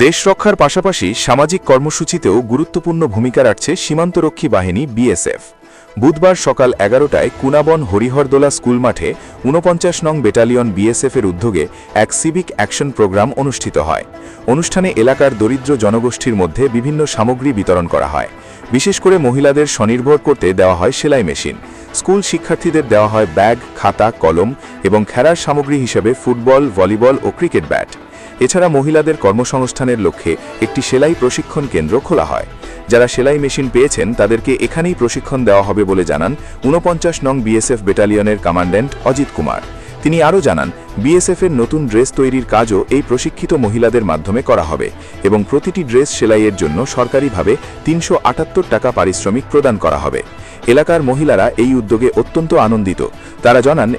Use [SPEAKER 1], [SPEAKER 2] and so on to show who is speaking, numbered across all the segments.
[SPEAKER 1] দেশ রক্ষার পাশাপাশি সামাজিক কর্মসূচিতেও গুরুত্বপূর্ণ ভূমিকা রাখছে সীমান্তরক্ষী বাহিনী বিএসএফ। বুধবার সকাল 11টায় কুনাবন হরিহরদোলা স্কুল মাঠে ৪৯ নং ব্যাটালিয়ন বিএসএফের উদ্যোগে এক সিভিক অ্যাকশন প্রোগ্রাম অনুষ্ঠিত হয়। অনুষ্ঠানে এলাকার দরিদ্র জনগোষ্ঠীর মধ্যে বিভিন্ন সামগ্রী বিতরণ করা হয়। বিশেষ করে মহিলাদের স্বনির্ভর করতে দেওয়া হয় সেলাই মেশিন। স্কুল শিক্ষার্থীদের দেওয়া হয় ব্যাগ, খাতা, কলম এবং খেলার সামগ্রী হিসেবে ফুটবল, ভলিবল ও ক্রিকেট ব্যাট। এছাড়া মহিলাদের কর্মসংস্থানের লক্ষ্যে একটি সেলাই প্রশিক্ষণ কেন্দ্র খোলা হয়। যারা সেলাই মেশিন পেয়েছেন তাদেরকে এখানেই প্রশিক্ষণ দেওয়া হবে বলে জানান ৪৯ নং বিএসএফ ব্যাটালিয়নের কমান্ড্যান্ট অজিত কুমার। তিনি আরও জানান, বিএসএফের নতুন ড্রেস তৈরির কাজও এই প্রশিক্ষিত মহিলাদের মাধ্যমে করা হবে এবং প্রতিটি ড্রেস সেলাইয়ের জন্য সরকারিভাবে ৩৭৮ টাকা পারিশ্রমিক প্রদান করা হবে। এলাকার মহিলারা এই উদ্যোগে অত্যন্ত আনন্দিত। তারা জানান,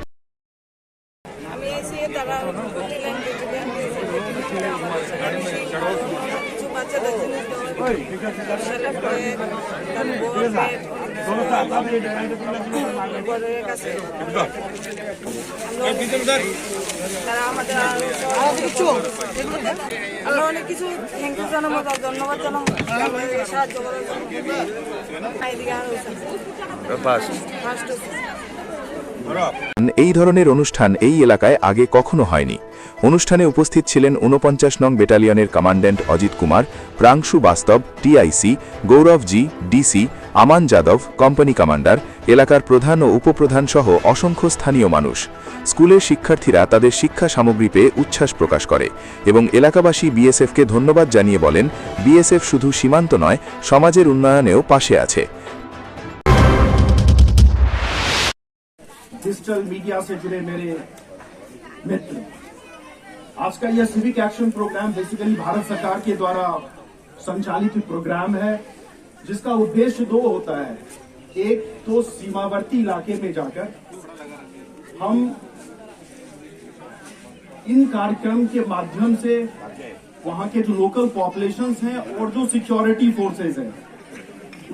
[SPEAKER 2] আমরা অনেক কিছু থ্যাংক ইউ জানাবো, ধন্যবাদ জানাবো সাহায্য করার জন্য।
[SPEAKER 1] এই ধরনের অনুষ্ঠান এই এলাকায় আগে কখনো হয়নি। অনুষ্ঠানে উপস্থিত ছিলেন ৪৯ নং ব্যাটালিয়নের কমান্ড্যান্ট অজিত কুমার, প্রাংশু বাস্তব, টিআইসি, গৌরভ জি, ডিসি, আমান যাদব, কোম্পানি কমান্ডার, এলাকার প্রধান ও উপপ্রধান সহ অসংখ্য স্থানীয় মানুষ। স্কুলের শিক্ষার্থীরা তাদের শিক্ষা সামগ্রী পেয়ে উচ্ছ্বাস প্রকাশ করে এবং এলাকাবাসী বিএসএফকে ধন্যবাদ জানিয়ে বলেন, বিএসএফ শুধু সীমান্ত নয়, সমাজের উন্নয়নেও পাশে আছে।
[SPEAKER 3] डिजिटल मीडिया से जुड़े मेरे मित्र, आज का यह civic action program basically Bharat सरकार के द्वारा संचालित प्रोग्राम है, जिसका उद्देश्य दो होता है। एक तो सीमावर्ती इलाके में जाकर हम इन कार्यक्रम के माध्यम से वहां के जो लोकल पॉपुलेशंस हैं और जो सिक्योरिटी फोर्सेस हैं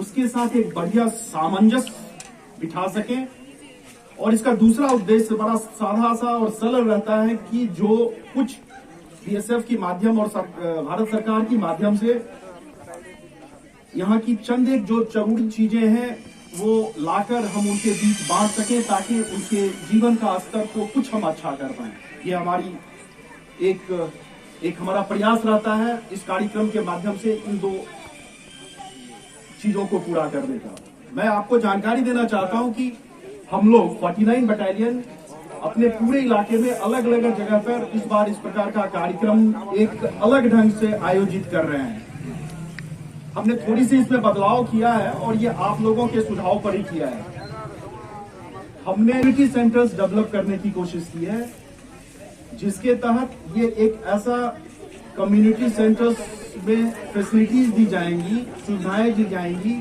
[SPEAKER 3] उसके साथ एक बढ़िया सामंजस्य बिठा सकें। और इसका दूसरा उद्देश्य बड़ा साधा सा और सरल रहता है कि जो कुछ बीएसएफ की माध्यम और भारत सरकार की माध्यम से यहाँ की चंद एक जो जरूरी चीजें हैं वो लाकर हम उनके बीच बांट सकें, ताकि उनके जीवन का स्तर को कुछ हम अच्छा कर पाएं। ये हमारी एक हमारा प्रयास रहता है इस कार्यक्रम के माध्यम से इन दो चीजों को पूरा करने का। मैं आपको जानकारी देना चाहता हूं कि हम लोग 49 बटालियन अपने पूरे इलाके में अलग अलग जगह पर इस बार इस प्रकार का कार्यक्रम एक अलग ढंग से आयोजित कर रहे हैं। हमने थोड़ी सी इसमें बदलाव किया है और ये आप लोगों के सुझाव पर ही किया है। हमने कम्युनिटी सेंटर्स डेवलप करने की कोशिश की है, जिसके तहत ये एक ऐसा कम्युनिटी सेंटर्स में फैसिलिटीज दी जाएंगी, सुविधाएं दी जाएंगी,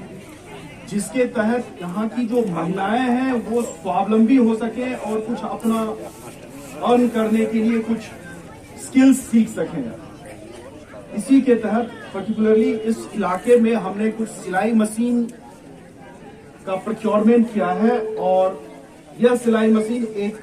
[SPEAKER 3] जिसके तहत यहाँ की जो महिलाएं हैं वो स्वावलंबी हो सके और कुछ अपना अर्न करने के लिए कुछ स्किल्स सीख सकें। इसी के तहत पर्टिकुलरली इस इलाके में हमने कुछ सिलाई मशीन का प्रोक्योरमेंट किया है और यह सिलाई मशीन एक